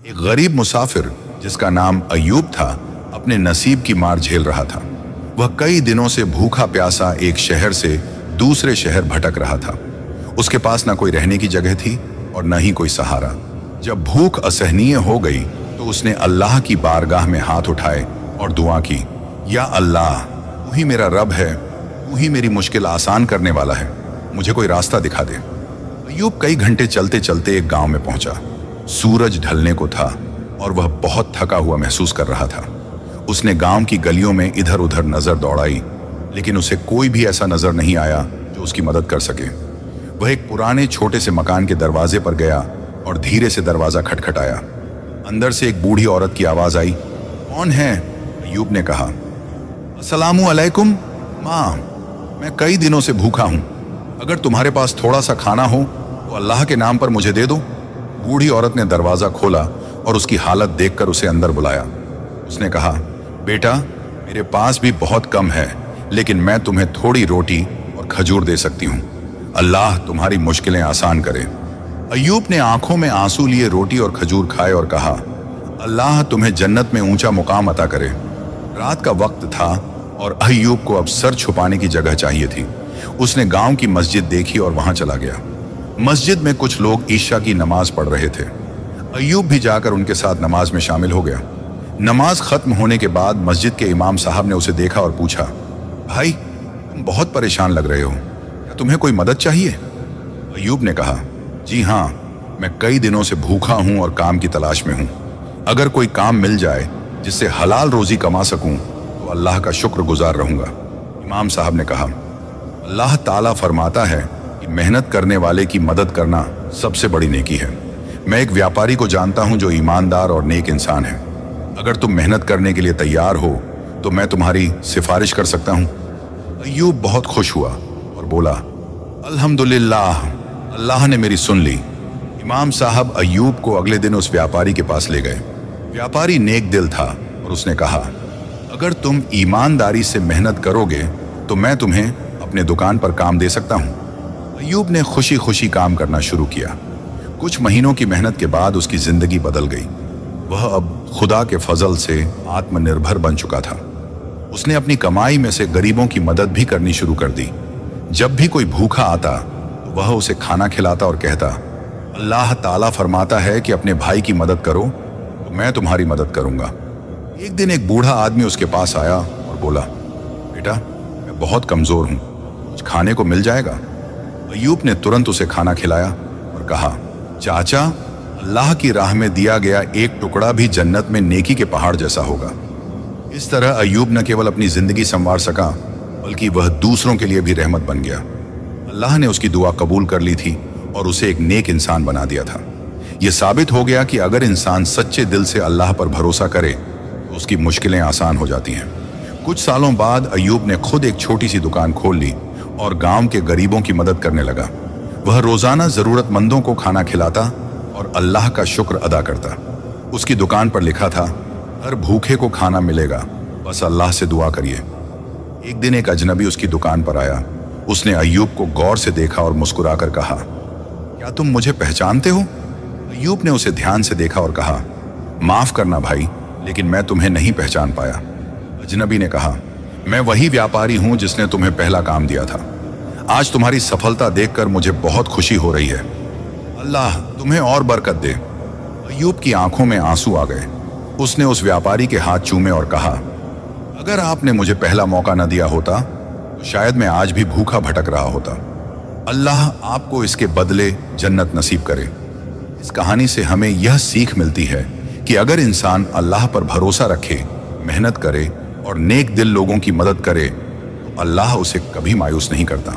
एक गरीब मुसाफिर जिसका नाम अय्यूब था अपने नसीब की मार झेल रहा था। वह कई दिनों से भूखा प्यासा एक शहर से दूसरे शहर भटक रहा था। उसके पास न कोई रहने की जगह थी और न ही कोई सहारा। जब भूख असहनीय हो गई तो उसने अल्लाह की बारगाह में हाथ उठाए और दुआ की, या अल्लाह, तू ही मेरा रब है, तू ही मेरी मुश्किल आसान करने वाला है, मुझे कोई रास्ता दिखा दे। अय्यूब कई घंटे चलते चलते एक गांव में पहुंचा। सूरज ढलने को था और वह बहुत थका हुआ महसूस कर रहा था। उसने गांव की गलियों में इधर उधर नजर दौड़ाई, लेकिन उसे कोई भी ऐसा नजर नहीं आया जो उसकी मदद कर सके। वह एक पुराने छोटे से मकान के दरवाजे पर गया और धीरे से दरवाजा खटखटाया। अंदर से एक बूढ़ी औरत की आवाज आई। कौन है? अय्यूब ने कहा। अस्सलामु अलैकुम माँ, मैं कई दिनों से भूखा हूँ, अगर तुम्हारे पास थोड़ा सा खाना हो तो अल्लाह के नाम पर मुझे दे दो। बूढ़ी औरत ने दरवाजा खोला और उसकी हालत देखकर उसे अंदर बुलाया। उसने कहा, बेटा, मेरे पास भी बहुत कम है, लेकिन मैं तुम्हें थोड़ी रोटी और खजूर दे सकती हूँ। अल्लाह तुम्हारी मुश्किलें आसान करे। अय्यूब ने आंखों में आंसू लिए रोटी और खजूर खाए और कहा, अल्लाह तुम्हें जन्नत में ऊंचा मुकाम अता करे। रात का वक्त था और अय्यूब को अब सर छुपाने की जगह चाहिए थी। उसने गांव की मस्जिद देखी और वहां चला गया। मस्जिद में कुछ लोग ईशा की नमाज पढ़ रहे थे। अय्यूब भी जाकर उनके साथ नमाज में शामिल हो गया। नमाज खत्म होने के बाद मस्जिद के इमाम साहब ने उसे देखा और पूछा, भाई, तुम बहुत परेशान लग रहे हो, क्या तुम्हें कोई मदद चाहिए? अय्यूब ने कहा, जी हाँ, मैं कई दिनों से भूखा हूं और काम की तलाश में हूं। अगर कोई काम मिल जाए जिससे हलाल रोजी कमा सकूं तो अल्लाह का शुक्रगुजार रहूंगा। इमाम साहब ने कहा, अल्लाह ताला फरमाता है कि मेहनत करने वाले की मदद करना सबसे बड़ी नेकी है। मैं एक व्यापारी को जानता हूं जो ईमानदार और नेक इंसान है। अगर तुम मेहनत करने के लिए तैयार हो तो मैं तुम्हारी सिफारिश कर सकता हूं। अय्यूब बहुत खुश हुआ और बोला, अल्हम्दुलिल्लाह, अल्लाह ने मेरी सुन ली। इमाम साहब अय्यूब को अगले दिन उस व्यापारी के पास ले गए। व्यापारी नेक दिल था और उसने कहा, अगर तुम ईमानदारी से मेहनत करोगे तो मैं तुम्हें अपने दुकान पर काम दे सकता हूं। अय्यूब ने खुशी खुशी काम करना शुरू किया। कुछ महीनों की मेहनत के बाद उसकी जिंदगी बदल गई। वह अब खुदा के फजल से आत्मनिर्भर बन चुका था। उसने अपनी कमाई में से गरीबों की मदद भी करनी शुरू कर दी। जब भी कोई भूखा आता तो वह उसे खाना खिलाता और कहता, अल्लाह ताला फरमाता है कि अपने भाई की मदद करो तो मैं तुम्हारी मदद करूंगा। एक दिन एक बूढ़ा आदमी उसके पास आया और बोला, बेटा, मैं बहुत कमजोर हूं, कुछ खाने को मिल जाएगा? अय्यूब ने तुरंत उसे खाना खिलाया और कहा, चाचा, अल्लाह की राह में दिया गया एक टुकड़ा भी जन्नत में नेकी के पहाड़ जैसा होगा। इस तरह अय्यूब न केवल अपनी जिंदगी संवार सका बल्कि वह दूसरों के लिए भी रहमत बन गया। अल्लाह ने उसकी दुआ कबूल कर ली थी और उसे एक नेक इंसान बना दिया था। यह साबित हो गया कि अगर इंसान सच्चे दिल से अल्लाह पर भरोसा करे तो उसकी मुश्किलें आसान हो जाती हैं। कुछ सालों बाद अय्यूब ने खुद एक छोटी सी दुकान खोल ली और गांव के गरीबों की मदद करने लगा। वह रोजाना जरूरतमंदों को खाना खिलाता और अल्लाह का शुक्र अदा करता। उसकी दुकान पर लिखा था, हर भूखे को खाना मिलेगा, बस अल्लाह से दुआ करिए। एक दिन एक अजनबी उसकी दुकान पर आया। उसने अय्यूब को गौर से देखा और मुस्कुराकर कहा, क्या तुम मुझे पहचानते हो? अय्यूब ने उसे ध्यान से देखा और कहा, माफ करना भाई, लेकिन मैं तुम्हें नहीं पहचान पाया। अजनबी ने कहा, मैं वही व्यापारी हूं जिसने तुम्हें पहला काम दिया था। आज तुम्हारी सफलता देखकर मुझे बहुत खुशी हो रही है। अल्लाह तुम्हें और बरकत दे। अय्यूब की आंखों में आंसू आ गए। उसने उस व्यापारी के हाथ चूमे और कहा, अगर आपने मुझे पहला मौका न दिया होता तो शायद मैं आज भी भूखा भटक रहा होता। अल्लाह आपको इसके बदले जन्नत नसीब करे। इस कहानी से हमें यह सीख मिलती है कि अगर इंसान अल्लाह पर भरोसा रखे, मेहनत करे और नेक दिल लोगों की मदद करे तो अल्लाह उसे कभी मायूस नहीं करता।